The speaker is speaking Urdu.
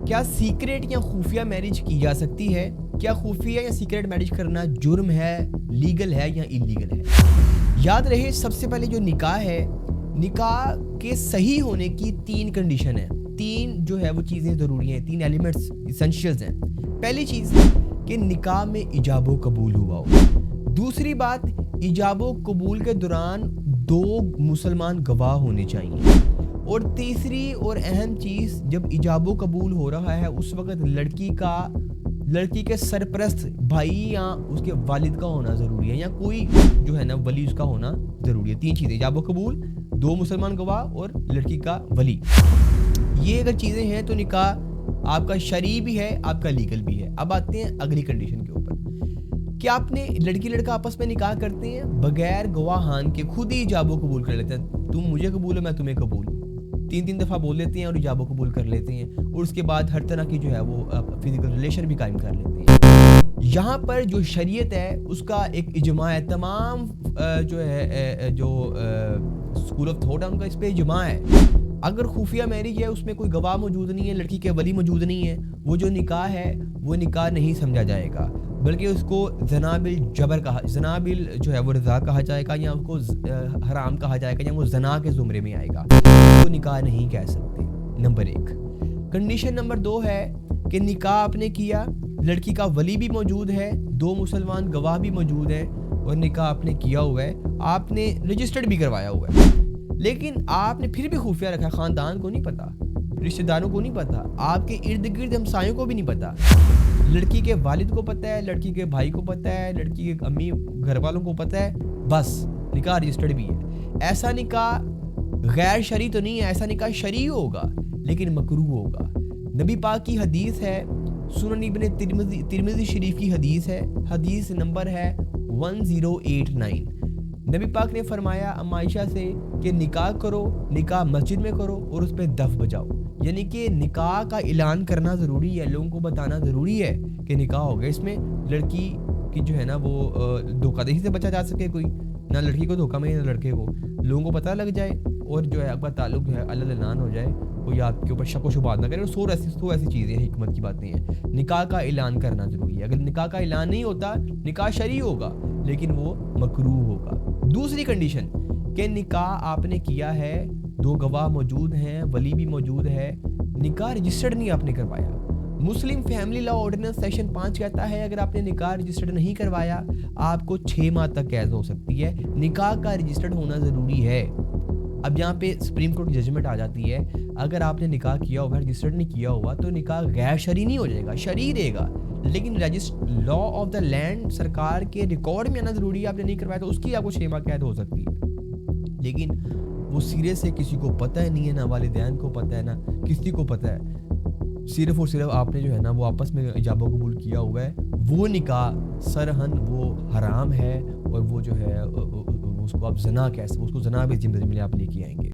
کیا سیکریٹ یا خفیہ میرج کی جا سکتی ہے؟ کیا خفیہ یا سیکریٹ میرج کرنا جرم ہے، لیگل ہے یا انلیگل ہے؟ یاد رہے سب سے پہلے جو نکاح ہے، نکاح کے صحیح ہونے کی 3 کنڈیشن ہیں، 3 جو ہے وہ چیزیں ضروری ہیں، 3 ایلیمنٹس ایسنشیلز ہیں۔ پہلی چیز کہ نکاح میں ایجاب و قبول ہوا ہو۔ دوسری بات، ایجاب و قبول کے دوران 2 مسلمان گواہ ہونے چاہیے۔ اور تیسری اور اہم چیز، جب ایجاب و قبول ہو رہا ہے اس وقت لڑکی کے سرپرست بھائی یا اس کے والد کا ہونا ضروری ہے، یا کوئی جو ہے نا ولی اس کا ہونا ضروری ہے۔ 3 چیزیں، ایجاب و قبول، 2 مسلمان گواہ اور لڑکی کا ولی۔ یہ اگر چیزیں ہیں تو نکاح آپ کا شرعی بھی ہے، آپ کا لیگل بھی ہے۔ اب آتے ہیں اگلی کنڈیشن کے اوپر، کہ آپ نے لڑکی لڑکا آپس میں نکاح کرتے ہیں بغیر گواہان کے، خود ہی ایجاب و قبول کر لیتے ہیں، تم مجھے قبول ہو میں تمہیں قبول ہوں، 3 دفعہ بول لیتے ہیں اور ایجاب و قبول کر لیتے ہیں، اور اس کے بعد ہر طرح کی جو ہے وہ فزیکل ریلیشن بھی قائم کر لیتے ہیں۔ یہاں پر جو شریعت ہے اس کا ایک اجماع ہے، تمام جو ہے جو اسکول آف تھاٹ ہے ان کا اس پہ اجماع ہے۔ اگر خفیہ میرج ہے، اس میں کوئی گواہ موجود نہیں ہے، لڑکی کے ولی موجود نہیں ہے، وہ جو نکاح ہے وہ نکاح نہیں سمجھا جائے گا، بلکہ اس کو زنا بالجبر زنا بال جو ہے وہ رضا کہا جائے گا، یا اس کو حرام کہا جائے گا، یا وہ زنا کے زمرے میں آئے گا، تو نکاح نہیں کہہ سکتے۔ نمبر 1۔ کنڈیشن نمبر 2 ہے کہ نکاح آپ نے کیا، لڑکی کا ولی بھی موجود ہے، 2 مسلمان گواہ بھی موجود ہیں، اور نکاح آپ نے کیا ہوا ہے، آپ نے رجسٹرڈ بھی کروایا ہوا ہے، لیکن آپ نے پھر بھی خفیہ رکھا، خاندان کو نہیں پتا، رشتہ داروں کو نہیں پتا، آپ کے ارد گرد ہمسایوں کو بھی نہیں پتا، لڑکی کے والد کو پتا ہے، لڑکی کے بھائی کو پتا ہے، لڑکی کے امی گھر والوں کو پتا ہے، بس نکاح رجسٹرڈ بھی ہے۔ ایسا نکاح غیر شرعی تو نہیں ہے، ایسا نکاح شرعی ہوگا لیکن مکروہ ہوگا۔ نبی پاک کی حدیث ہے، سنن ابن ترمذی شریف کی حدیث ہے، حدیث نمبر ہے 1089۔ نبی پاک نے فرمایا عائشہ سے کہ نکاح کرو، نکاح مسجد میں کرو اور اس پہ دف بجاؤ، یعنی کہ نکاح کا اعلان کرنا ضروری ہے، لوگوں کو بتانا ضروری ہے کہ نکاح ہو گیا۔ اس میں لڑکی کی جو ہے نا وہ دھوکہ دہی سے بچا جا سکے، کوئی نہ لڑکی کو دھوکہ میں نہ لڑکے کو، لوگوں کو پتہ لگ جائے، اور جو ہے آپ کا تعلق جو ہے اللہ اعلان ہو جائے، کوئی آپ کے اوپر شک و شبہات نہ کرے، اور سو ایسی چیزیں ہیں، حکمت کی باتیں ہیں۔ نکاح کا اعلان کرنا ضروری ہے، اگر نکاح کا اعلان نہیں ہوتا نکاح شرعی ہوگا لیکن وہ مکروہ ہوگا۔ دوسری کنڈیشن کہ نکاح آپ نے کیا ہے، 2 گواہ موجود ہیں، ولی بھی موجود ہے، نکاح رجسٹرڈ نہیں آپ نے کروایا۔ مسلم فیملی لا آرڈیننس سیکشن 5 کہتا ہے اگر آپ نے نکاح رجسٹرڈ نہیں کروایا آپ کو 6 ماہ تک قید ہو سکتی ہے۔ نکاح کا رجسٹرڈ ہونا ضروری ہے۔ اب یہاں پہ سپریم کورٹ کی ججمنٹ آ جاتی ہے، اگر آپ نے نکاح کیا ہوا رجسٹرڈ نہیں کیا ہوا تو نکاح غیر شرعی نہیں ہو جائے گا، شرعی رہے گا، لیکن لا آف دا لینڈ سرکار کے ریکارڈ میں آنا ضروری ہے۔ آپ نے نہیں کروایا تو اس کی آپ کو 6 ماہ قید ہو سکتی ہے، لیکن وہ سرے سے کسی کو پتہ ہی نہیں ہے، نہ والدین کو پتہ ہے، نہ کسی کو پتہ ہے، صرف اور صرف آپ نے جو ہے نا وہ آپس میں ایجاب و قبول کیا ہوا ہے، وہ نکاح سرہن وہ حرام ہے، اور وہ جو ہے اس کو آپ زنا اس کو زنا بھی ذمہ میں آپ لے کے آئیں گے۔